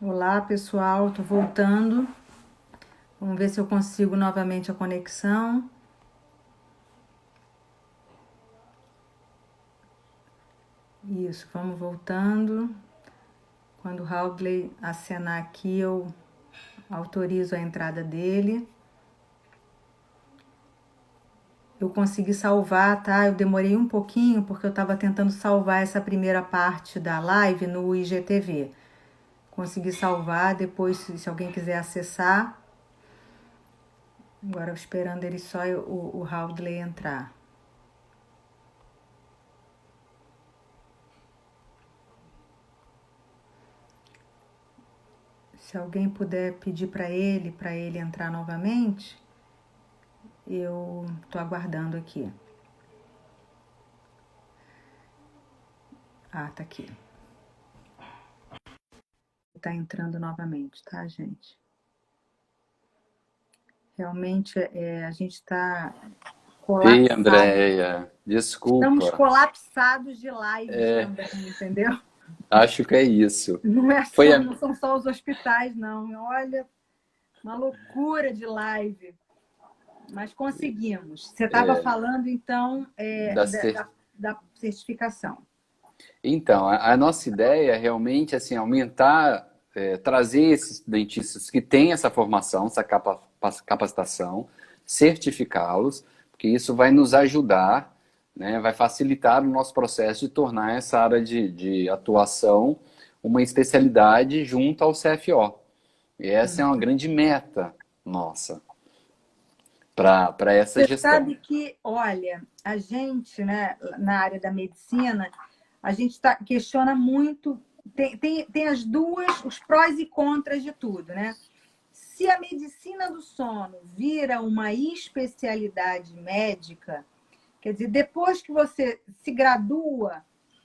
Olá, pessoal, tô voltando. Vamos ver se eu consigo novamente a conexão. Isso, vamos voltando. Quando o Haldley acenar aqui, eu autorizo a entrada dele. Eu consegui salvar, tá? Eu demorei um pouquinho porque eu estava tentando salvar essa primeira parte da live no IGTV. Consegui salvar, depois, se alguém quiser acessar. Agora esperando ele só o Haldley entrar. Se alguém puder pedir para ele entrar novamente, eu tô aguardando aqui. Ah, tá aqui. Tá entrando novamente, tá, gente? Realmente a gente tá Ei, colapsado. Andréia, Estamos desculpa. colapsados de lives também, entendeu? Acho que é isso. Não é Foi só, a, não são só os hospitais, não. Olha, uma loucura de live. Mas conseguimos. Você estava falando, então, da cer- da certificação. Então, a nossa ideia é realmente assim, aumentar, trazer esses dentistas que têm essa formação, essa capacitação, certificá-los, porque isso vai nos ajudar, né, vai facilitar o nosso processo de tornar essa área de atuação uma especialidade junto ao CFO. E essa é uma grande meta nossa para essa Você gestão. sabe que, olha, a gente, né, na área da medicina, a gente questiona muito, tem as duas, os prós e contras de tudo, né? Se a medicina do sono vira uma especialidade médica, quer dizer, depois que você se gradua,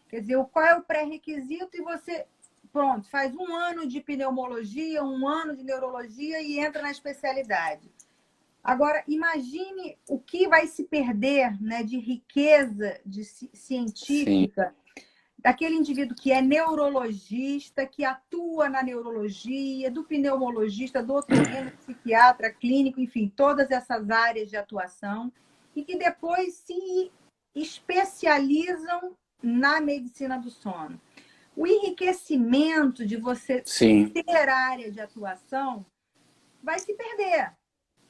quer dizer, qual é o pré-requisito e você, pronto, faz um ano de pneumologia, um ano de neurologia e entra na especialidade. Agora, imagine o que vai se perder, né, de riqueza Sim, científica daquele indivíduo que é neurologista, que atua na neurologia, do pneumologista, do otorrino, psiquiatra, clínico, enfim, todas essas áreas de atuação, e que depois se especializam na medicina do sono. O enriquecimento de você sim, ter área de atuação vai se perder.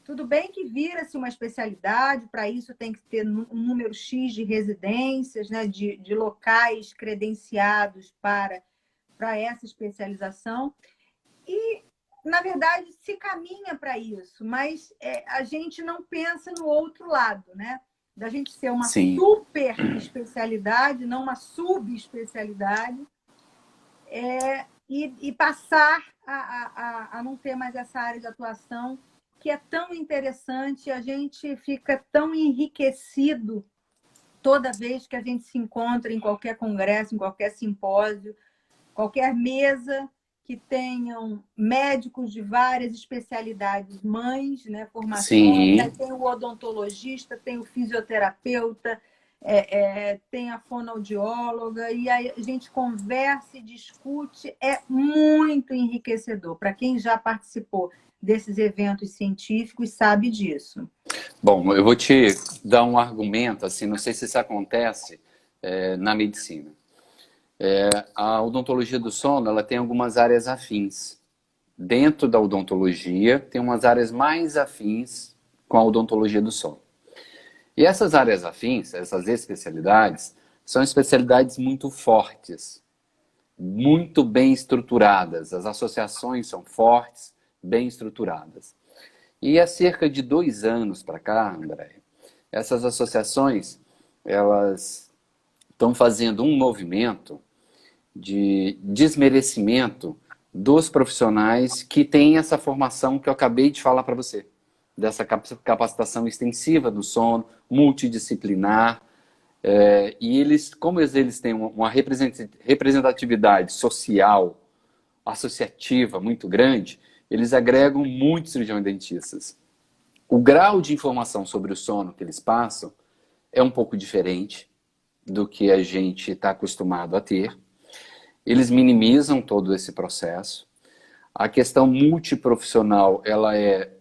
Tudo bem que vira-se uma especialidade, para isso tem que ter um número X de residências, né, de locais credenciados para essa especialização. E, na verdade, se caminha para isso, mas a gente não pensa no outro lado, né? Da gente ser uma sim. super especialidade, não uma subespecialidade, e passar a não ter mais essa área de atuação que é tão interessante, a gente fica tão enriquecido toda vez que a gente se encontra em qualquer congresso, em qualquer simpósio, qualquer mesa que tenham médicos de várias especialidades, mães, né, formações, aí Sim, tem o odontologista, tem o fisioterapeuta, tem a fonoaudióloga, e aí a gente conversa e discute, é muito enriquecedor. Para quem já participou desses eventos científicos, sabe disso. bom, eu vou te dar um argumento, assim, não sei se isso acontece na medicina. A odontologia do sono, ela tem algumas áreas afins. Dentro da odontologia, tem umas áreas mais afins com a odontologia do sono. E essas áreas afins, essas especialidades, são especialidades muito fortes, muito bem estruturadas. As associações são fortes, bem estruturadas. E há cerca de 2 anos para cá, André, essas associações elas estão fazendo um movimento de desmerecimento dos profissionais que têm essa formação que eu acabei de falar para você, dessa capacitação extensiva do sono, multidisciplinar, e eles, como eles têm uma representatividade social, associativa muito grande, eles agregam muitos cirurgiões dentistas. O grau de informação sobre o sono que eles passam é um pouco diferente do que a gente está acostumado a ter. Eles minimizam todo esse processo. A questão multiprofissional, ela é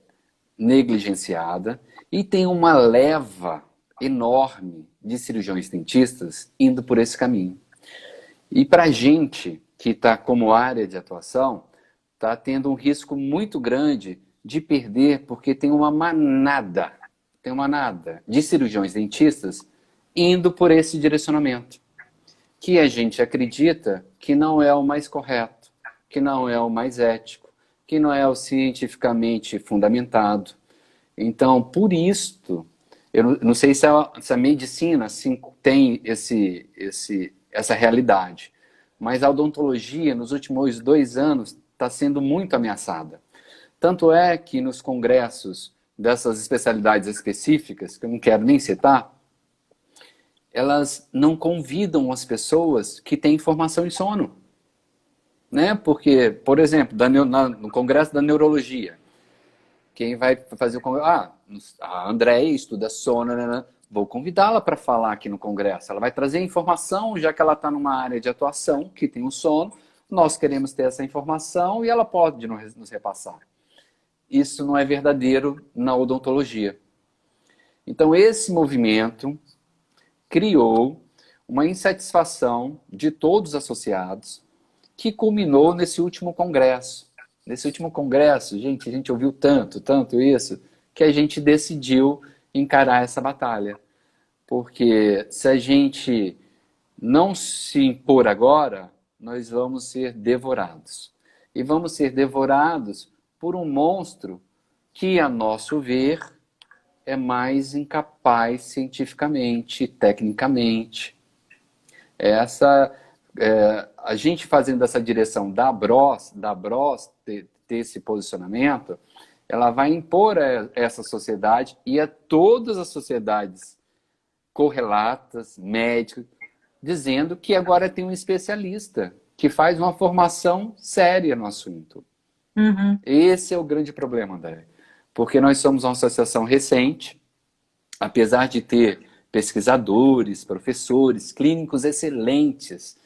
negligenciada e tem uma leva enorme de cirurgiões dentistas indo por esse caminho. E para a gente que está como área de atuação, está tendo um risco muito grande de perder, porque tem uma manada de cirurgiões dentistas indo por esse direcionamento, que a gente acredita que não é o mais correto, que não é o mais ético, que não é o cientificamente fundamentado. Então, por isso, eu não sei se a medicina assim, tem essa realidade, mas a odontologia, nos últimos 2 anos, está sendo muito ameaçada. Tanto é que nos congressos dessas especialidades específicas, que eu não quero nem citar, elas não convidam as pessoas que têm formação em sono. Né? Porque, por exemplo, no congresso da neurologia, quem vai fazer o congresso? A Andréia estuda sono, né? Vou convidá-la para falar aqui no congresso. Ela vai trazer informação, já que ela está numa área de atuação que tem o sono. Nós queremos ter essa informação e ela pode nos repassar. Isso não é verdadeiro na odontologia. Então, esse movimento criou uma insatisfação de todos os associados, que culminou nesse último congresso. Nesse último congresso, gente, a gente ouviu tanto isso, que a gente decidiu encarar essa batalha. Porque se a gente não se impor agora, nós vamos ser devorados. E vamos ser devorados por um monstro que, a nosso ver, é mais incapaz cientificamente, tecnicamente. A gente fazendo essa direção da Bros ter esse posicionamento, ela vai impor a essa sociedade e a todas as sociedades correlatas, médicas, dizendo que agora tem um especialista que faz uma formação séria no assunto. Uhum. Esse é o grande problema, André. Porque nós somos uma associação recente, apesar de ter pesquisadores, professores, clínicos excelentes,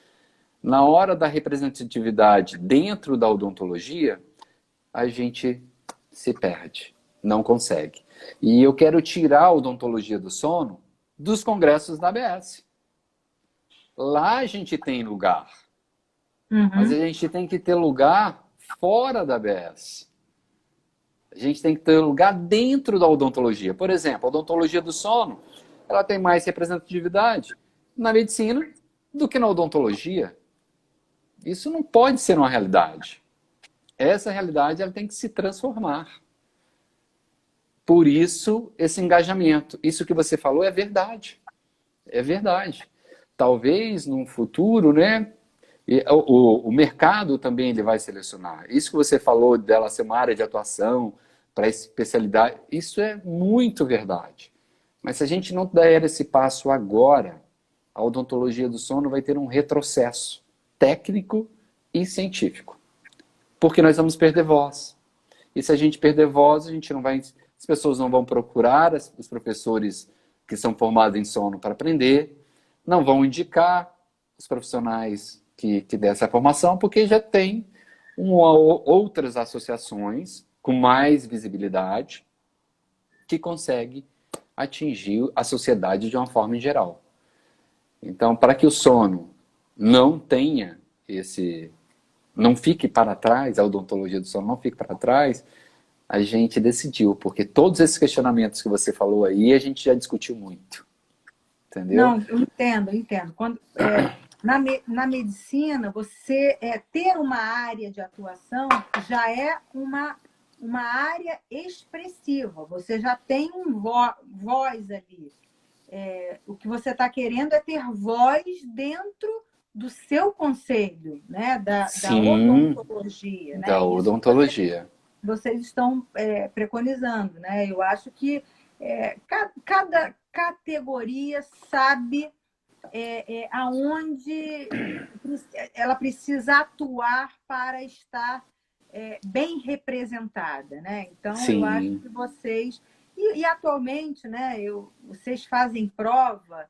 na hora da representatividade dentro da odontologia, a gente se perde, não consegue. E eu quero tirar a odontologia do sono dos congressos da ABS. Lá a gente tem lugar, mas a gente tem que ter lugar fora da ABS. A gente tem que ter lugar dentro da odontologia. Por exemplo, a odontologia do sono, ela tem mais representatividade na medicina do que na odontologia. Isso não pode ser uma realidade. Essa realidade ela tem que se transformar. Por isso, esse engajamento. Isso que você falou é verdade. É verdade. Talvez, num futuro, né, o mercado também ele vai selecionar. Isso que você falou dela ser uma área de atuação para especialidade, isso é muito verdade. Mas se a gente não der esse passo agora, a odontologia do sono vai ter um retrocesso técnico e científico. Porque nós vamos perder voz. E se a gente perder voz, a gente não vai, as pessoas não vão procurar os professores que são formados em sono para aprender, não vão indicar os profissionais que dessa formação, porque já tem outras associações com mais visibilidade que conseguem atingir a sociedade de uma forma em geral. Então, para que o sono não tenha não fique para trás, a odontologia do sono não fique para trás, a gente decidiu, porque todos esses questionamentos que você falou aí, a gente já discutiu muito. Entendeu? Não, eu entendo. Na medicina, você ter uma área de atuação já é uma área expressiva. Você já tem voz ali. O que você está querendo é ter voz dentro do seu conselho, né? Da odontologia. Né? Da odontologia. Vocês estão preconizando. Né? Eu acho que cada categoria sabe aonde ela precisa atuar para estar bem representada, né? Então, Sim. Eu acho que vocês... E atualmente, né, vocês fazem prova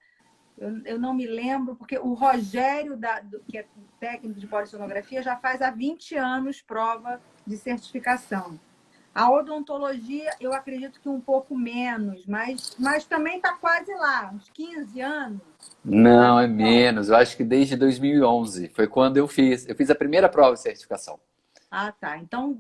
Eu não me lembro, porque o Rogério, que é técnico de polissonografia, já faz há 20 anos prova de certificação. A odontologia, eu acredito que um pouco menos, mas também está quase lá, uns 15 anos. Não, é menos. Eu acho que desde 2011 foi quando eu fiz. Eu fiz a primeira prova de certificação. Ah, tá. Então,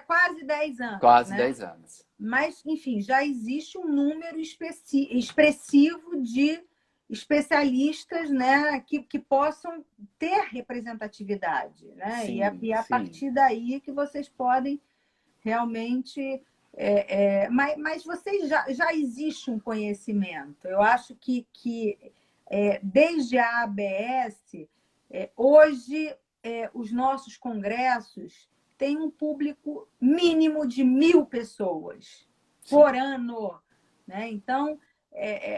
quase 10 anos, Quase né? 10 anos. Mas, enfim, já existe um número expressivo de especialistas, né, que possam ter representatividade, né? Sim, E a sim. partir daí que vocês podem realmente. Mas vocês já existe um conhecimento. Eu acho que desde a ABS, hoje os nossos congressos têm um público mínimo de 1.000 pessoas por ano, né? Então,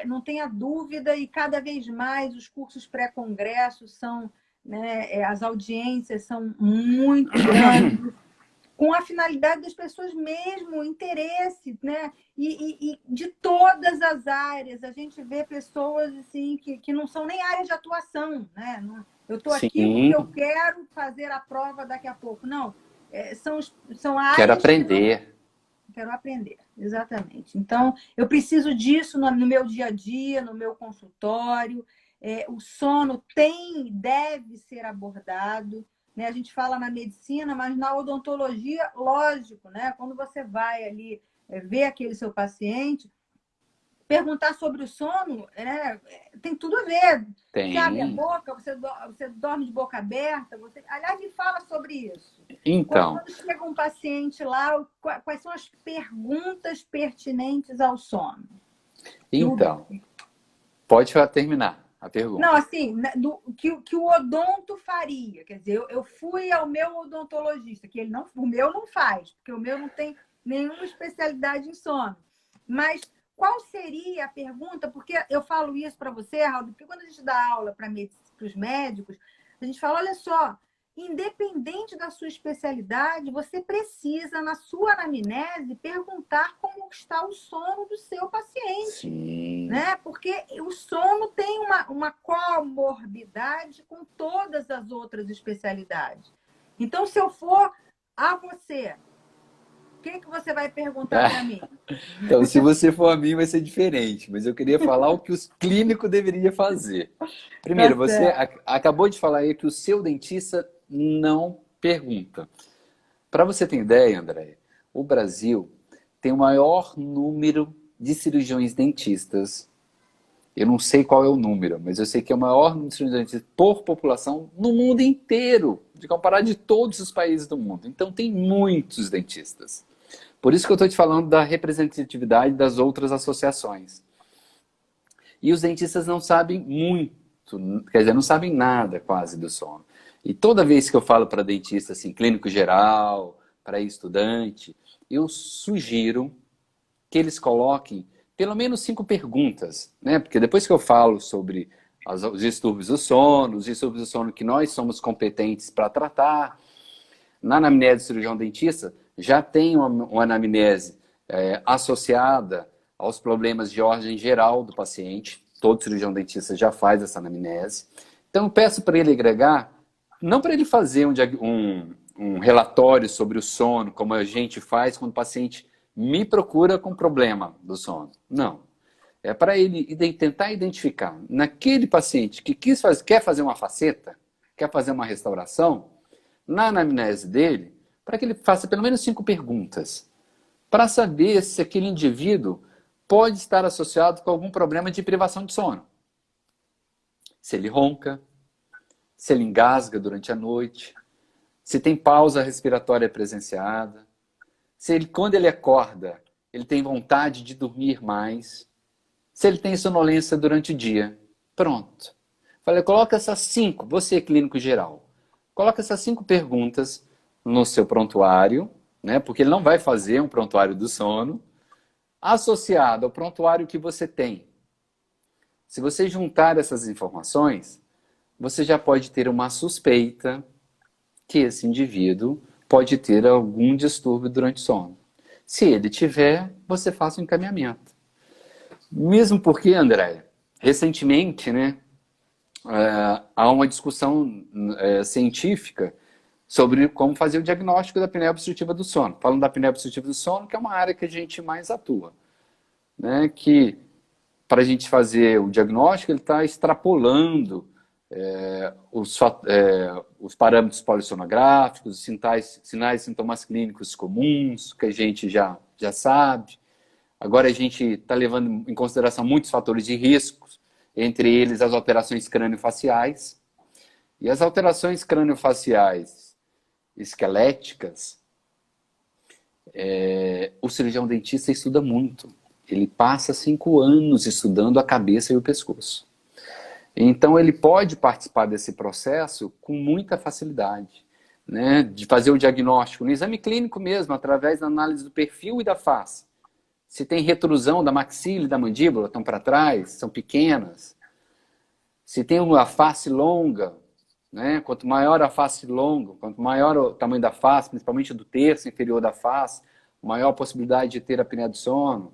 não tenha dúvida, e cada vez mais os cursos pré-congresso são, né, as audiências são muito grandes, com a finalidade das pessoas mesmo, interesse, né? E de todas as áreas. A gente vê pessoas assim que não são nem área de atuação, né? Eu estou aqui porque Sim, eu quero fazer a prova daqui a pouco. Não, são quero áreas que não aprender. quero aprender, exatamente. Então, eu preciso disso no meu dia a dia, no meu consultório. O sono deve ser abordado, né? A gente fala na medicina, mas na odontologia, lógico, né? Quando você vai ali ver aquele seu paciente, perguntar sobre o sono, né? Tem tudo a ver. Você abre a Tem. boca, você dorme de boca aberta. Aliás, me fala sobre isso. Então, Quando chega um paciente lá, quais são as perguntas pertinentes ao sono? então, pode terminar a Não, pergunta. assim, que o odonto faria. Quer dizer, eu fui ao meu odontologista, que o meu não faz, porque o meu não tem nenhuma especialidade em sono. Mas qual seria a pergunta? Porque eu falo isso para você, Raul, porque quando a gente dá aula para os médicos, a gente fala, olha só, independente da sua especialidade, você precisa, na sua anamnese, perguntar como está o sono do seu paciente, Sim. né? Porque o sono tem uma comorbidade com todas as outras especialidades. Então, se eu for a você, o que você vai perguntar para mim? Então, se você for a mim, vai ser diferente. Mas eu queria falar o que os clínicos deveriam fazer. Tá Primeiro, você certo. acabou de falar aí que o seu dentista não pergunta. Para você ter ideia, André, o Brasil tem o maior número de cirurgiões dentistas. Eu não sei qual é o número, mas eu sei que é o maior número de cirurgiões dentistas por população no mundo inteiro, de comparar de todos os países do mundo. Então, tem muitos dentistas. Por isso que eu estou te falando da representatividade das outras associações. E os dentistas não sabem muito, quer dizer, não sabem nada quase do sono. E toda vez que eu falo para dentista, assim, clínico geral, para estudante, eu sugiro que eles coloquem pelo menos 5 perguntas, né? Porque depois que eu falo sobre os distúrbios do sono, os distúrbios do sono que nós somos competentes para tratar, na anamnese do cirurgião dentista, já tem uma anamnese associada aos problemas de ordem geral do paciente. Todo cirurgião dentista já faz essa anamnese. Então, eu peço para ele agregar, não para ele fazer um relatório sobre o sono, como a gente faz quando o paciente me procura com problema do sono. Não. É para ele tentar identificar naquele paciente que quer fazer uma faceta, quer fazer uma restauração, na anamnese dele, para que ele faça pelo menos 5 perguntas, para saber se aquele indivíduo pode estar associado com algum problema de privação de sono. Se ele ronca, se ele engasga durante a noite, se tem pausa respiratória presenciada, se ele, quando ele acorda, ele tem vontade de dormir mais, se ele tem sonolência durante o dia. Pronto. Falei, coloca essas 5, você clínico geral, coloca essas 5 perguntas no seu prontuário, né? Porque ele não vai fazer um prontuário do sono, associado ao prontuário que você tem. Se você juntar essas informações, você já pode ter uma suspeita que esse indivíduo pode ter algum distúrbio durante o sono. Se ele tiver, você faça um encaminhamento. Mesmo porque, André, recentemente, né, há uma discussão científica sobre como fazer o diagnóstico da apneia obstrutiva do sono. Falando da apneia obstrutiva do sono, que é uma área que a gente mais atua, né, que para a gente fazer o diagnóstico, ele está extrapolando os parâmetros polissonográficos, os sinais e sintomas clínicos comuns, que a gente já sabe. Agora a gente está levando em consideração muitos fatores de risco, entre eles as alterações craniofaciais. E as alterações craniofaciais esqueléticas, o cirurgião dentista estuda muito. Ele passa 5 anos estudando a cabeça e o pescoço. Então ele pode participar desse processo com muita facilidade, né? De fazer o diagnóstico no exame clínico mesmo, através da análise do perfil e da face. Se tem retrusão da maxila e da mandíbula, estão para trás, são pequenas. Se tem uma face longa, né? Quanto maior a face longa, quanto maior o tamanho da face, principalmente do terço inferior da face, maior a possibilidade de ter apneia do sono.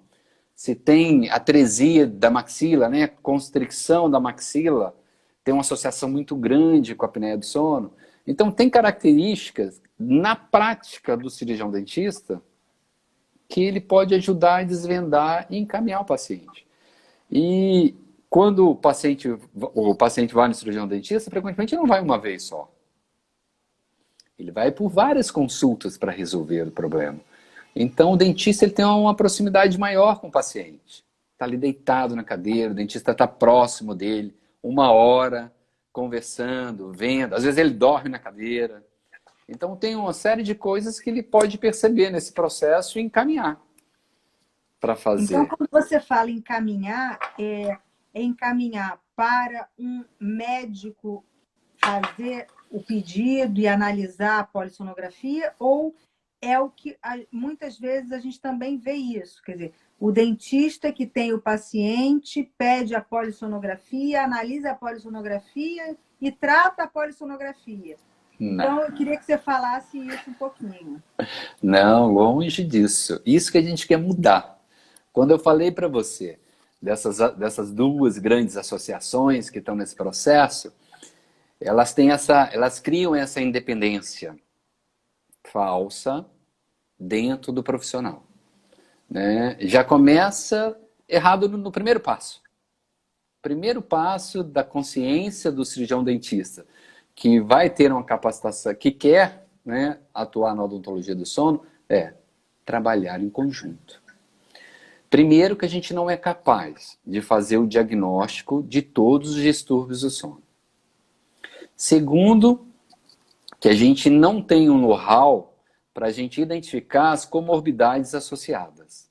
Se tem atresia da maxila, né? Constricção da maxila, tem uma associação muito grande com a apneia do sono. Então tem características na prática do cirurgião dentista que ele pode ajudar a desvendar e encaminhar o paciente. E quando o paciente vai no cirurgião dentista, frequentemente não vai uma vez só. Ele vai por várias consultas para resolver o problema. Então o dentista ele tem uma proximidade maior com o paciente. Está ali deitado na cadeira, o dentista está próximo dele, 1 hora, conversando, vendo. Às vezes ele dorme na cadeira. Então tem uma série de coisas que ele pode perceber nesse processo e encaminhar para fazer. Então, quando você fala encaminhar, é encaminhar para um médico fazer o pedido e analisar a polissonografia, ou é o que muitas vezes a gente também vê isso, quer dizer, o dentista que tem o paciente pede a polissonografia, analisa a polissonografia e trata a polissonografia. Então, eu queria que você falasse isso um pouquinho. Não, longe disso. Isso que a gente quer mudar. Quando eu falei para você dessas 2 grandes associações que estão nesse processo, elas criam essa independência falsa dentro do profissional, né? Já começa errado no primeiro passo. Primeiro passo da consciência do cirurgião dentista, que vai ter uma capacitação, que quer, né, atuar na odontologia do sono, é trabalhar em conjunto. Primeiro, que a gente não é capaz de fazer o diagnóstico de todos os distúrbios do sono. Segundo, que a gente não tem um know-how para a gente identificar as comorbidades associadas.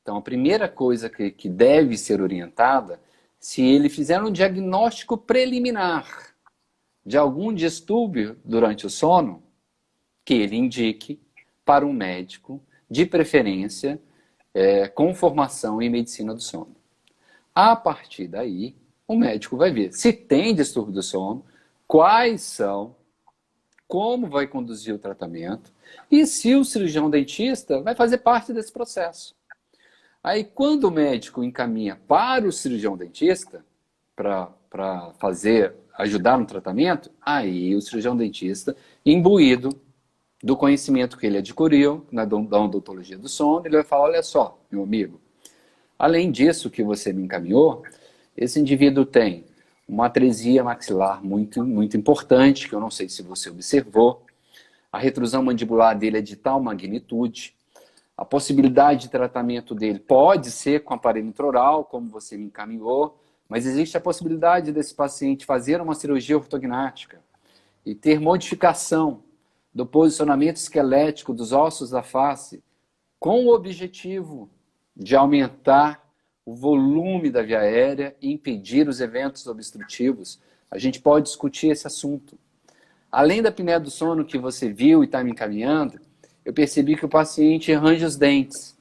Então, a primeira coisa que deve ser orientada, se ele fizer um diagnóstico preliminar de algum distúrbio durante o sono, que ele indique para um médico, de preferência, com formação em medicina do sono. A partir daí, o médico vai ver se tem distúrbio do sono, quais são, como vai conduzir o tratamento e se o cirurgião dentista vai fazer parte desse processo. Aí, quando o médico encaminha para o cirurgião dentista para ajudar no tratamento, aí o cirurgião dentista, imbuído do conhecimento que ele adquiriu da odontologia do sono, ele vai falar, olha só, meu amigo, além disso que você me encaminhou, esse indivíduo tem uma atresia maxilar muito, muito importante, que eu não sei se você observou, a retrusão mandibular dele é de tal magnitude, a possibilidade de tratamento dele pode ser com aparelho intraoral, como você me encaminhou, mas existe a possibilidade desse paciente fazer uma cirurgia ortognática e ter modificação do posicionamento esquelético dos ossos da face com o objetivo de aumentar o volume da via aérea e impedir os eventos obstrutivos. A gente pode discutir esse assunto. Além da apneia do sono que você viu e está me encaminhando, eu percebi que o paciente arranja os dentes.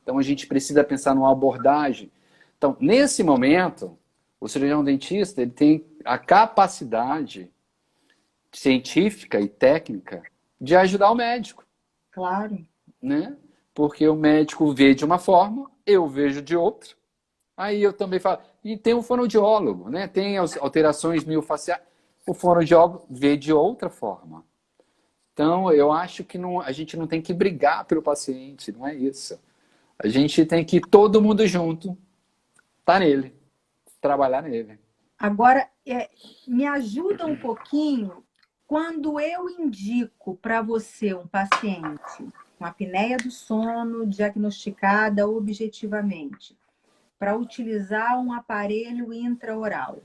Então a gente precisa pensar numa abordagem. Então, nesse momento, o cirurgião dentista ele tem a capacidade científica e técnica de ajudar o médico. Claro. Né? Porque o médico vê de uma forma, eu vejo de outra. Aí eu também falo, e tem o fonoaudiólogo, né? Tem as alterações miofaciais. O fonoaudiólogo vê de outra forma. Então, eu acho que não, a gente não tem que brigar pelo paciente, não é isso. A gente tem que ir todo mundo junto, tá nele, trabalhar nele. Agora, me ajuda um pouquinho quando eu indico para você um paciente com apneia do sono diagnosticada objetivamente, para utilizar um aparelho intraoral.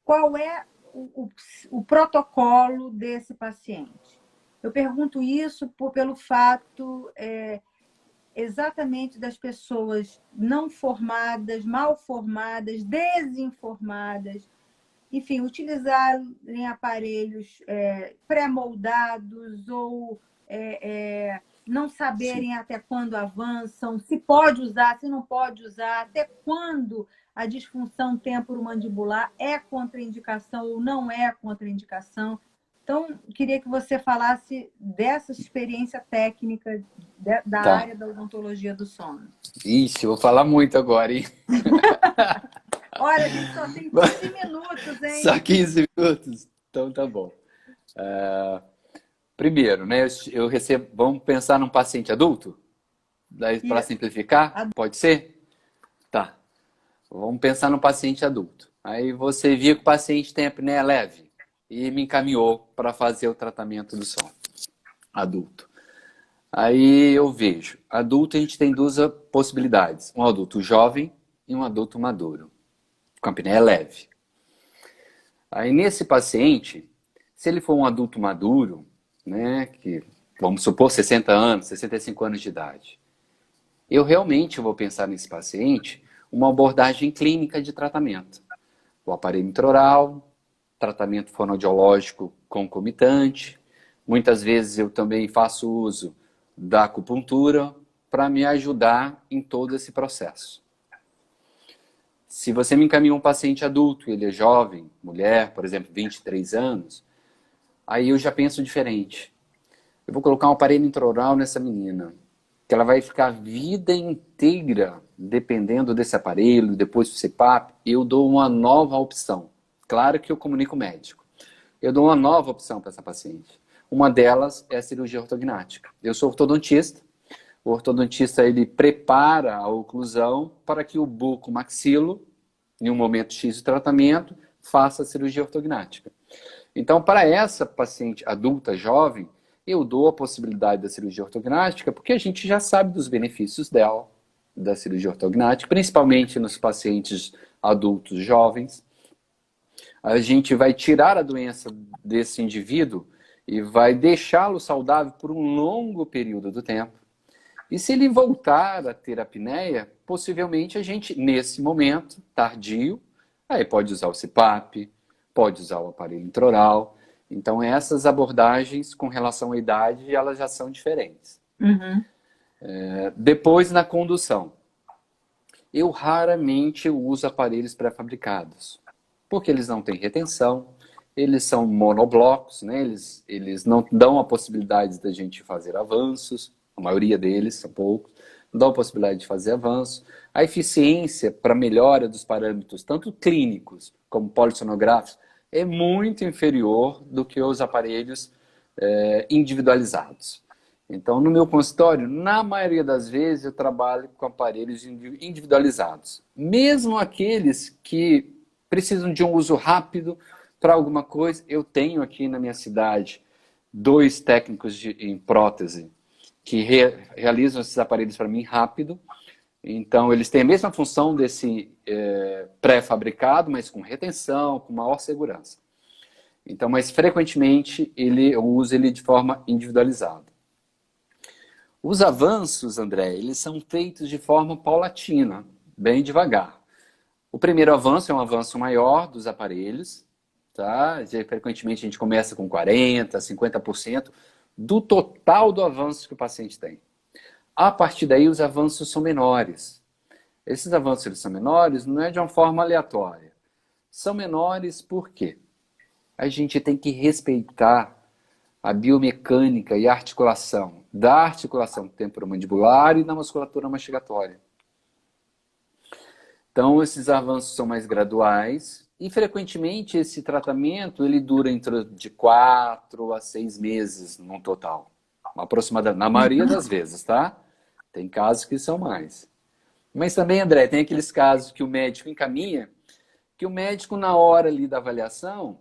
Qual é o protocolo desse paciente? Eu pergunto isso pelo fato exatamente das pessoas não formadas, mal formadas, desinformadas, enfim, utilizarem aparelhos pré-moldados ou não Sim. saberem até quando avançam, se pode usar, se não pode usar, até quando a disfunção temporomandibular é contraindicação ou não é contraindicação. Então, queria que você falasse dessa experiência técnica da Tá. área da odontologia do sono. Ixi, vou falar muito agora, hein? Olha, a gente só tem 15 minutos, hein? Só 15 minutos? Então tá bom. Primeiro, né, eu recebo. Vamos pensar num paciente adulto? Para simplificar? Pode ser? Tá. Vamos pensar num paciente adulto. Aí você viu que o paciente tem apneia leve e me encaminhou para fazer o tratamento do sono. Adulto. Aí eu vejo. Adulto a gente tem duas possibilidades. Um adulto jovem e um adulto maduro. Com apneia leve. Aí nesse paciente, se ele for um adulto maduro, né, que vamos supor 60 anos, 65 anos de idade, eu realmente vou pensar nesse paciente uma abordagem clínica de tratamento. O aparelho intraoral, tratamento fonoaudiológico concomitante. Muitas vezes eu também faço uso da acupuntura para me ajudar em todo esse processo. Se você me encaminha um paciente adulto, ele é jovem, mulher, por exemplo, 23 anos, aí eu já penso diferente. Eu vou colocar um aparelho intraoral nessa menina, que ela vai ficar a vida inteira dependendo desse aparelho, depois do CPAP, eu dou uma nova opção. Claro que eu comunico com o médico. Eu dou uma nova opção para essa paciente. Uma delas é a cirurgia ortognática. Eu sou ortodontista. O ortodontista ele prepara a oclusão para que o buco-maxilo, em um momento X de tratamento, faça a cirurgia ortognática. Então, para essa paciente adulta, jovem, eu dou a possibilidade da cirurgia ortognática porque a gente já sabe dos benefícios dela, da cirurgia ortognática, principalmente nos pacientes adultos jovens. A gente vai tirar a doença desse indivíduo e vai deixá-lo saudável por um longo período do tempo. E se ele voltar a ter apneia, possivelmente a gente, nesse momento tardio, aí pode usar o CPAP, pode usar o aparelho intraoral. Então, essas abordagens com relação à idade, elas já são diferentes. Uhum. Depois, na condução. Eu raramente uso aparelhos pré-fabricados, porque eles não têm retenção, eles são monoblocos, né? Eles não dão a possibilidade da gente fazer avanços, a maioria deles, são poucos, não dão a possibilidade de fazer avanços. A eficiência para melhora dos parâmetros, tanto clínicos como polissonográficos, é muito inferior do que os aparelhos individualizados. Então, no meu consultório, na maioria das vezes, eu trabalho com aparelhos individualizados. Mesmo aqueles que precisam de um uso rápido para alguma coisa, eu tenho aqui na minha cidade 2 técnicos em prótese que realizam esses aparelhos para mim rápido. Então, eles têm a mesma função desse pré-fabricado, mas com retenção, com maior segurança. Então, mas frequentemente eu uso ele de forma individualizada. Os avanços, André, eles são feitos de forma paulatina, bem devagar. O primeiro avanço é um avanço maior dos aparelhos, tá? Frequentemente a gente começa com 40%, 50% do total do avanço que o paciente tem. A partir daí, os avanços são menores. Esses avanços eles são menores não é de uma forma aleatória. São menores por quê? A gente tem que respeitar a biomecânica e a articulação da articulação temporomandibular e da musculatura mastigatória. Então, esses avanços são mais graduais e, frequentemente, esse tratamento ele dura de 4 a 6 meses no total. Aproximadamente, na maioria das vezes, tá? Tem casos que são mais. Mas também, André, tem aqueles casos que o médico encaminha, que o médico, na hora ali da avaliação,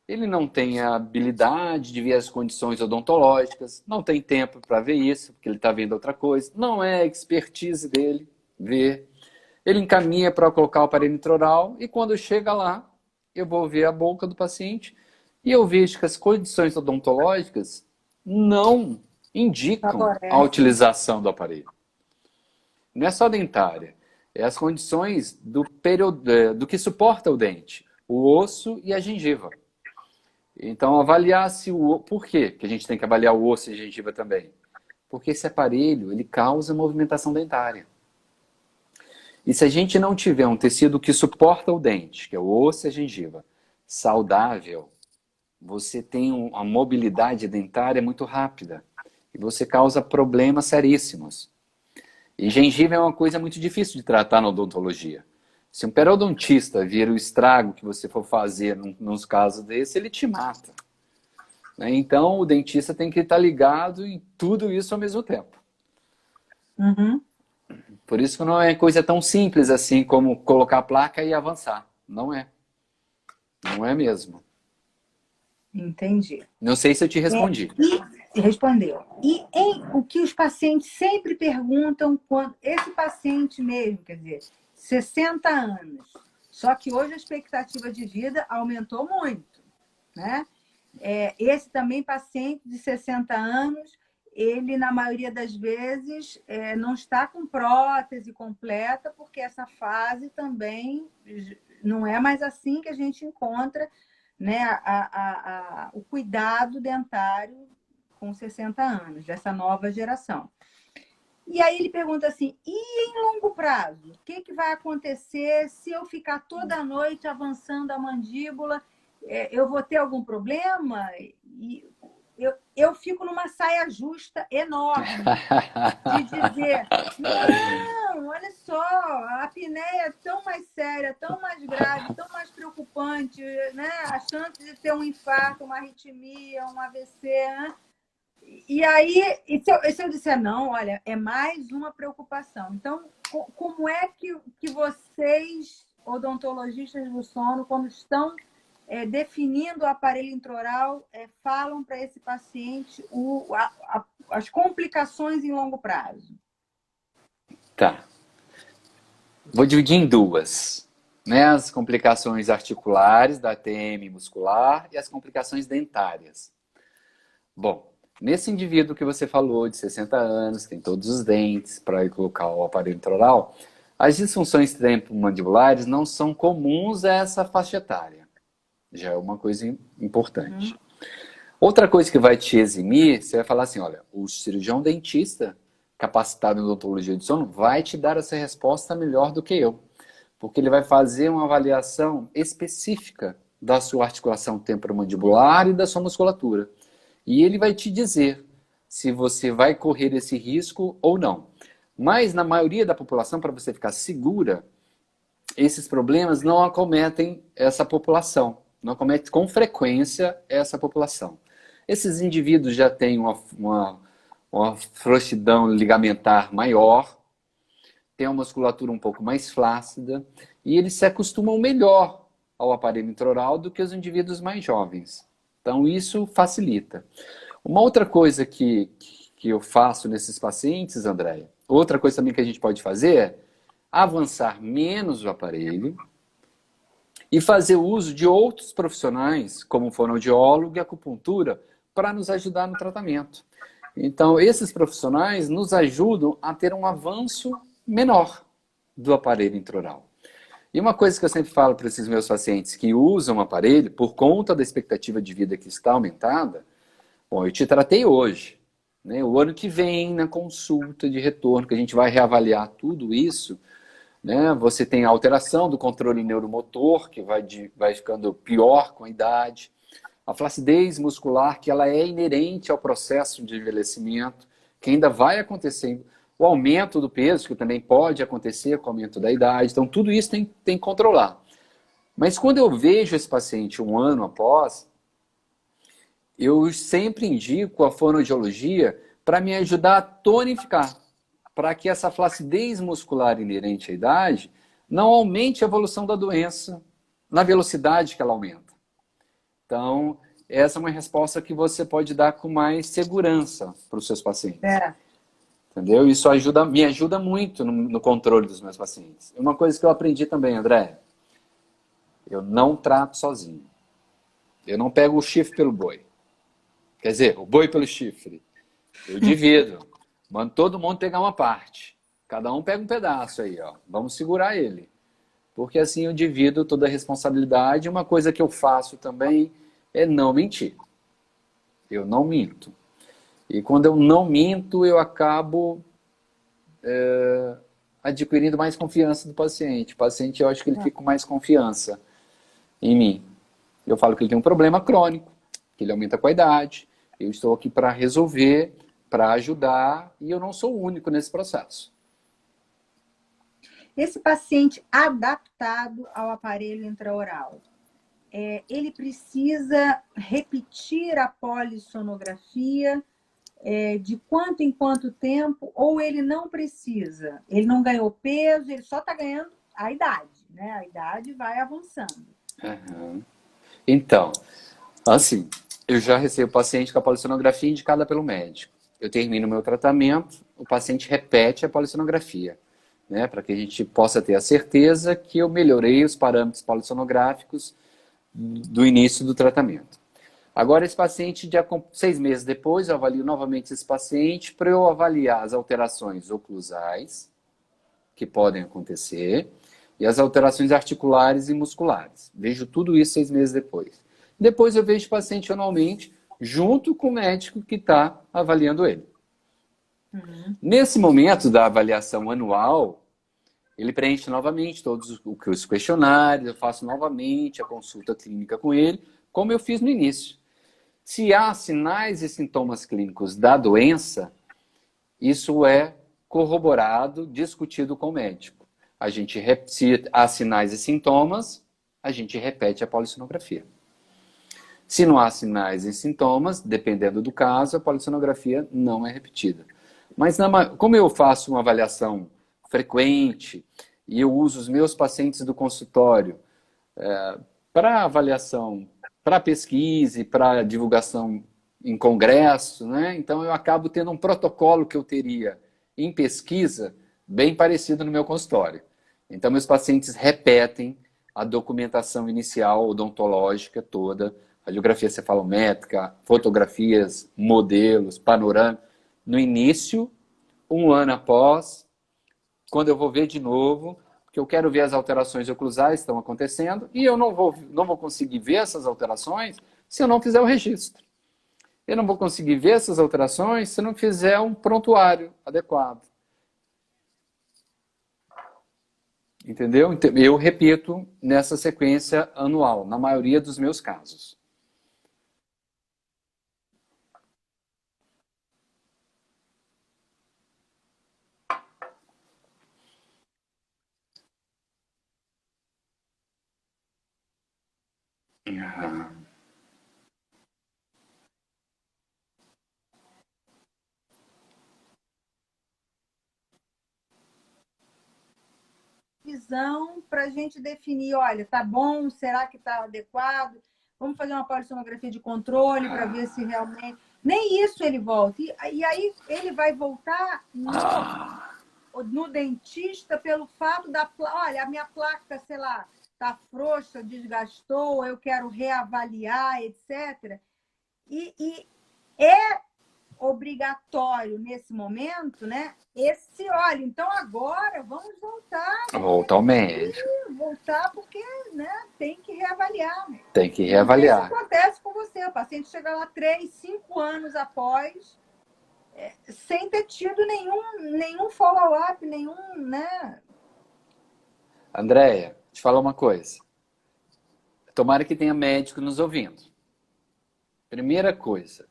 ele não tem a habilidade de ver as condições odontológicas, não tem tempo para ver isso, porque ele está vendo outra coisa, não é a expertise dele ver. Ele encaminha para colocar o aparelho intraoral e quando chega lá, eu vou ver a boca do paciente e eu vejo que as condições odontológicas não indicam a utilização do aparelho. Não é só dentária, é as condições do que suporta o dente, o osso e a gengiva. Então, avaliar se o... Por quê que a gente tem que avaliar o osso e a gengiva também? Porque esse aparelho, ele causa movimentação dentária. E se a gente não tiver um tecido que suporta o dente, que é o osso e a gengiva, saudável, você tem uma mobilidade dentária muito rápida. E você causa problemas seríssimos. E gengiva é uma coisa muito difícil de tratar na odontologia. Se um periodontista vir o estrago que você for fazer nos casos desse, ele te mata. Então, o dentista tem que estar ligado em tudo isso ao mesmo tempo. Uhum. Por isso que não é coisa tão simples assim como colocar a placa e avançar. Não é. Não é mesmo. Entendi. Não sei se eu te respondi. E respondeu. E o que os pacientes sempre perguntam, quando esse paciente mesmo, quer dizer, 60 anos, só que hoje a expectativa de vida aumentou muito, né? Esse também paciente de 60 anos, ele, na maioria das vezes, não está com prótese completa, porque essa fase também não é mais assim que a gente encontra, né, o cuidado dentário com 60 anos, dessa nova geração. E aí ele pergunta assim, e em longo prazo? O que vai acontecer se eu ficar toda noite avançando a mandíbula? Eu vou ter algum problema? E eu fico numa saia justa enorme de dizer, não, olha só, a apneia é tão mais séria, tão mais grave, tão mais preocupante, né? A chance de ter um infarto, uma arritmia, um AVC, né? E aí, se eu disser não, olha, é mais uma preocupação. Então, como é que vocês, odontologistas do sono, quando estão definindo o aparelho intraoral, falam para esse paciente as complicações em longo prazo? Tá. Vou dividir em duas. Né? As complicações articulares da TM muscular e as complicações dentárias. Bom, nesse indivíduo que você falou, de 60 anos, tem todos os dentes para colocar o aparelho intraoral, as disfunções tempomandibulares não são comuns a essa faixa etária. Já é uma coisa importante. Outra coisa que vai te eximir, você vai falar assim, olha, o cirurgião dentista capacitado em odontologia do sono vai te dar essa resposta melhor do que eu. Porque ele vai fazer uma avaliação específica da sua articulação temporomandibular e da sua musculatura. E ele vai te dizer se você vai correr esse risco ou não. Mas na maioria da população, para você ficar segura, esses problemas não acometem essa população. Não acomete com frequência essa população. Esses indivíduos já têm uma frouxidão ligamentar maior, têm uma musculatura um pouco mais flácida e eles se acostumam melhor ao aparelho intraoral do que os indivíduos mais jovens. Então isso facilita. Uma outra coisa que eu faço nesses pacientes, Andréia, outra coisa também que a gente pode fazer é avançar menos o aparelho e fazer uso de outros profissionais, como fonoaudiólogo e acupuntura, para nos ajudar no tratamento. Então, esses profissionais nos ajudam a ter um avanço menor do aparelho intraoral. E uma coisa que eu sempre falo para esses meus pacientes que usam o aparelho, por conta da expectativa de vida que está aumentada, bom, eu te tratei hoje. Né? O ano que vem, na consulta de retorno, que a gente vai reavaliar tudo isso, né? Você tem a alteração do controle neuromotor, que vai ficando pior com a idade. A flacidez muscular, que ela é inerente ao processo de envelhecimento, que ainda vai acontecendo. O aumento do peso, que também pode acontecer com o aumento da idade. Então, tudo isso tem que controlar. Mas quando eu vejo esse paciente um ano após, eu sempre indico a fonoaudiologia para me ajudar a tonificar, para que essa flacidez muscular inerente à idade não aumente a evolução da doença na velocidade que ela aumenta. Então, essa é uma resposta que você pode dar com mais segurança para os seus pacientes. Entendeu? Isso me ajuda muito no controle dos meus pacientes. Uma coisa que eu aprendi também, André, eu não trato sozinho. Eu não pego o chifre pelo boi. Quer dizer, o boi pelo chifre. Eu divido. Mando todo mundo pegar uma parte. Cada um pega um pedaço aí, ó. Vamos segurar ele. Porque assim eu divido toda a responsabilidade. Uma coisa que eu faço também é não mentir. Eu não minto. E quando eu não minto, eu acabo adquirindo mais confiança do paciente. O paciente, eu acho que ele fica com mais confiança em mim. Eu falo que ele tem um problema crônico, que ele aumenta com a idade. Eu estou aqui para resolver, para ajudar, e eu não sou o único nesse processo. Esse paciente adaptado ao aparelho intraoral, ele precisa repetir a polissonografia de quanto em quanto tempo, ou ele não precisa? Ele não ganhou peso, ele só está ganhando a idade, né? A idade vai avançando. Uhum. Então, assim, eu já recebo paciente com a polissonografia indicada pelo médico. Eu termino o meu tratamento, o paciente repete a polissonografia, né, para que a gente possa ter a certeza que eu melhorei os parâmetros polissonográficos do início do tratamento. Agora, esse paciente, 6 meses depois, eu avalio novamente esse paciente para eu avaliar as alterações oclusais que podem acontecer e as alterações articulares e musculares. Vejo tudo isso 6 meses depois. Depois eu vejo o paciente anualmente, junto com o médico que está avaliando ele. Uhum. Nesse momento da avaliação anual, ele preenche novamente todos os questionários, eu faço novamente a consulta clínica com ele, como eu fiz no início. Se há sinais e sintomas clínicos da doença, isso é corroborado, discutido com o médico. Se há sinais e sintomas, a gente repete a polissonografia. Se não há sinais e sintomas, dependendo do caso, a polissonografia não é repetida. Mas como eu faço uma avaliação frequente e eu uso os meus pacientes do consultório para avaliação, para pesquisa e para divulgação em congresso, né? Então eu acabo tendo um protocolo que eu teria em pesquisa bem parecido no meu consultório. Então meus pacientes repetem a documentação inicial odontológica toda, radiografia cefalométrica, fotografias, modelos, panorama, no início, um ano após, quando eu vou ver de novo, porque eu quero ver as alterações oclusais que estão acontecendo, e eu não vou conseguir ver essas alterações se eu não fizer o registro. Eu não vou conseguir ver essas alterações se eu não fizer um prontuário adequado. Entendeu? Eu repito nessa sequência anual, na maioria dos meus casos. Visão para a gente definir, olha, tá bom, será que está adequado? Vamos fazer uma polissonografia de controle para ver se realmente... Nem isso ele volta. E aí ele vai voltar no dentista pelo fato da... Olha, a minha placa, sei lá, tá frouxa, desgastou, eu quero reavaliar, etc. E é obrigatório nesse momento, né? Olha, então agora vamos voltar. Voltar ao médico. Voltar porque, né, tem que reavaliar. Tem que reavaliar. Isso acontece com você. O paciente chega lá 3, 5 anos após, sem ter tido nenhum follow-up, né? Andréia, te falar uma coisa. Tomara que tenha médico nos ouvindo. Primeira coisa,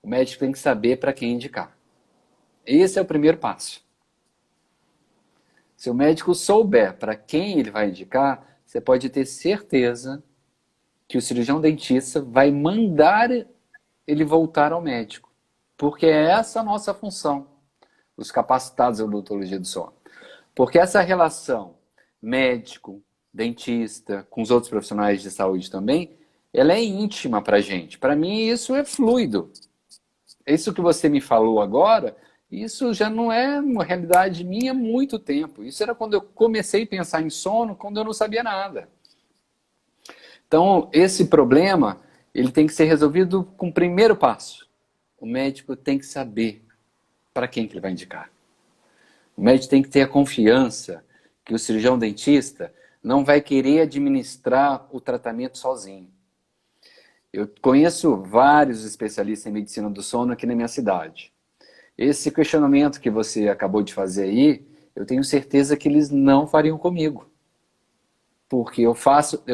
o médico tem que saber para quem indicar. Esse é o primeiro passo. Se o médico souber para quem ele vai indicar, você pode ter certeza que o cirurgião dentista vai mandar ele voltar ao médico. Porque é essa a nossa função, os capacitados em odontologia do sono. Porque essa relação médico, dentista, com os outros profissionais de saúde também, ela é íntima para a gente. Para mim, isso é fluido. Isso que você me falou agora, isso já não é uma realidade minha há muito tempo. Isso era quando eu comecei a pensar em sono, quando eu não sabia nada. Então, esse problema, ele tem que ser resolvido com o primeiro passo. O médico tem que saber para quem que ele vai indicar. O médico tem que ter a confiança que o cirurgião dentista não vai querer administrar o tratamento sozinho. Eu conheço vários especialistas em medicina do sono aqui na minha cidade. Esse questionamento que você acabou de fazer aí, eu tenho certeza que eles não fariam comigo. Porque eu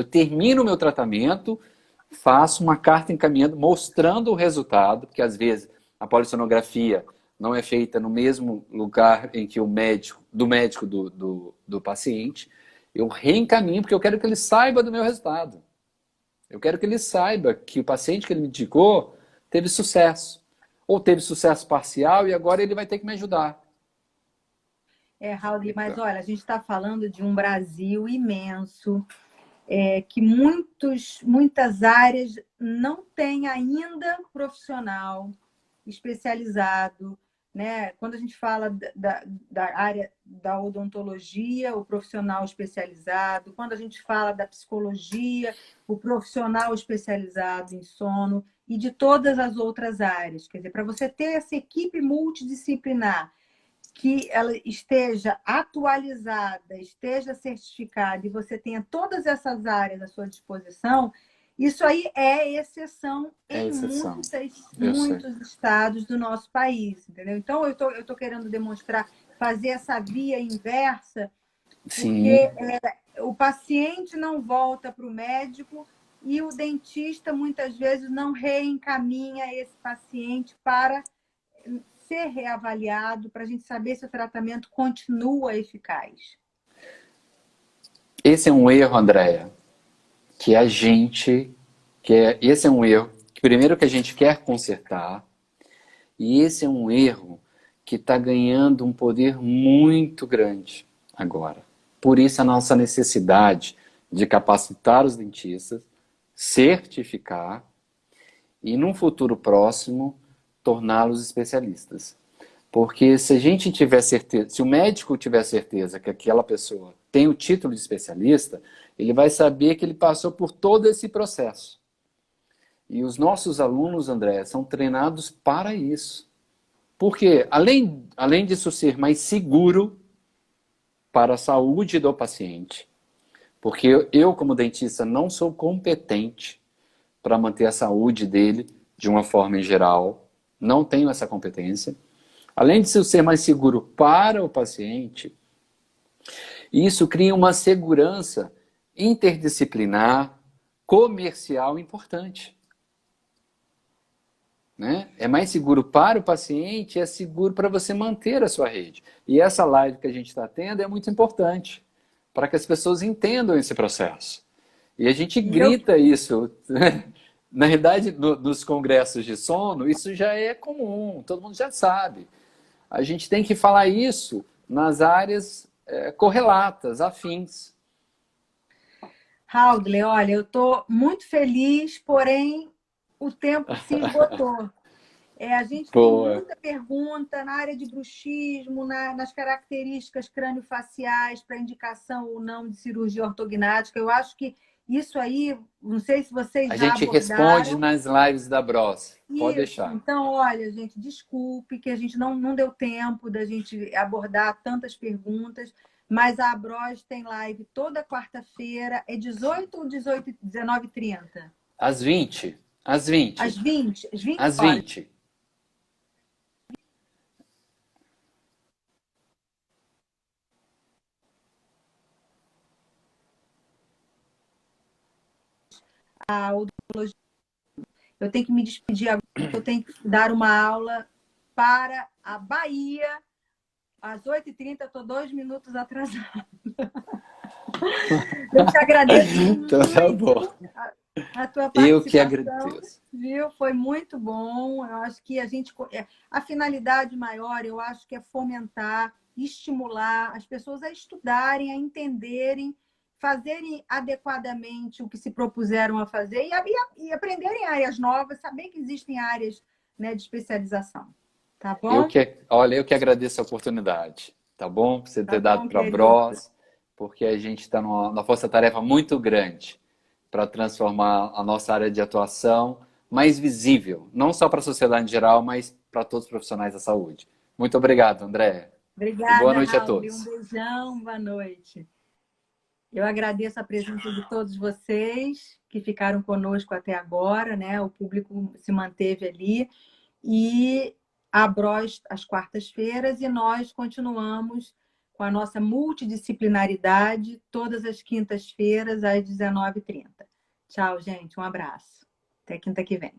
termino o meu tratamento, faço uma carta encaminhando, mostrando o resultado, porque às vezes a polissonografia não é feita no mesmo lugar em que o médico, do paciente. Eu reencaminho porque eu quero que ele saiba do meu resultado. Eu quero que ele saiba que o paciente que ele me indicou teve sucesso. Ou teve sucesso parcial e agora ele vai ter que me ajudar. Raul, mas olha, a gente está falando de um Brasil imenso, que muitas áreas não têm ainda profissional especializado, né? Quando a gente fala da área da odontologia, o profissional especializado. Quando a gente fala da psicologia, o profissional especializado em sono e de todas as outras áreas. Quer dizer, para você ter essa equipe multidisciplinar, que ela esteja atualizada, esteja certificada e você tenha todas essas áreas à sua disposição, isso aí é exceção em muitos estados do nosso país, entendeu? Então, eu tô querendo demonstrar, fazer essa via inversa, porque o paciente não volta para o médico e o dentista, muitas vezes, não reencaminha esse paciente para ser reavaliado, para a gente saber se o tratamento continua eficaz. Esse é um erro, Andréia, esse é um erro que primeiro que a gente quer consertar, e esse é um erro que está ganhando um poder muito grande agora. Por isso a nossa necessidade de capacitar os dentistas, certificar e num futuro próximo torná-los especialistas. Porque se a gente tiver certeza, se o médico tiver certeza que aquela pessoa tem o título de especialista, ele vai saber que ele passou por todo esse processo. E os nossos alunos, André, são treinados para isso. Porque, além disso ser mais seguro para a saúde do paciente, porque eu, como dentista, não sou competente para manter a saúde dele de uma forma em geral, não tenho essa competência. Além de ser mais seguro para o paciente, isso cria uma segurança interdisciplinar, comercial importante. Né? É mais seguro para o paciente, é seguro para você manter a sua rede. E essa live que a gente está tendo é muito importante para que as pessoas entendam esse processo. E a gente grita isso. Na realidade, nos congressos de sono, isso já é comum, todo mundo já sabe. A gente tem que falar isso nas áreas correlatas, afins. Raul, olha, eu estou muito feliz, porém o tempo se esgotou. A gente tem muita pergunta na área de bruxismo, nas características crâniofaciais para indicação ou não de cirurgia ortognática. Eu acho que isso aí, não sei se vocês já abordaram. A gente responde nas lives da Bros. Pode deixar. Então, olha, gente, desculpe que a gente não deu tempo da gente abordar tantas perguntas, mas a Bros tem live toda quarta-feira. É 18 ou 19h30? Às 20. Às 20. Às 20? Às 20. A odontologia. Eu tenho que me despedir agora, eu tenho que dar uma aula para a Bahia, às 8h30, estou 2 minutos atrasada. Eu te agradeço Então tá muito bom. a tua Eu que participação, agradeço. viu? Foi muito bom. Eu acho que a finalidade maior, eu acho que é fomentar, estimular as pessoas a estudarem, a entenderem, fazerem adequadamente o que se propuseram a fazer e aprenderem áreas novas, saber que existem áreas, né, de especialização. Tá bom? Olha, eu que agradeço a oportunidade, tá bom? Por você Tá ter dado bom, para a querido. Bros, porque a gente está numa força-tarefa muito grande para transformar a nossa área de atuação mais visível, não só para a sociedade em geral, mas para todos os profissionais da saúde. Muito obrigado, André. E boa Obrigada, noite a Raul. Um todos. beijão, boa noite. Eu agradeço a presença de todos vocês que ficaram conosco até agora, né? O público se manteve ali. E a Bros às quartas-feiras e nós continuamos com a nossa multidisciplinaridade todas as quintas-feiras às 19h30. Tchau, gente. Um abraço. Até quinta que vem.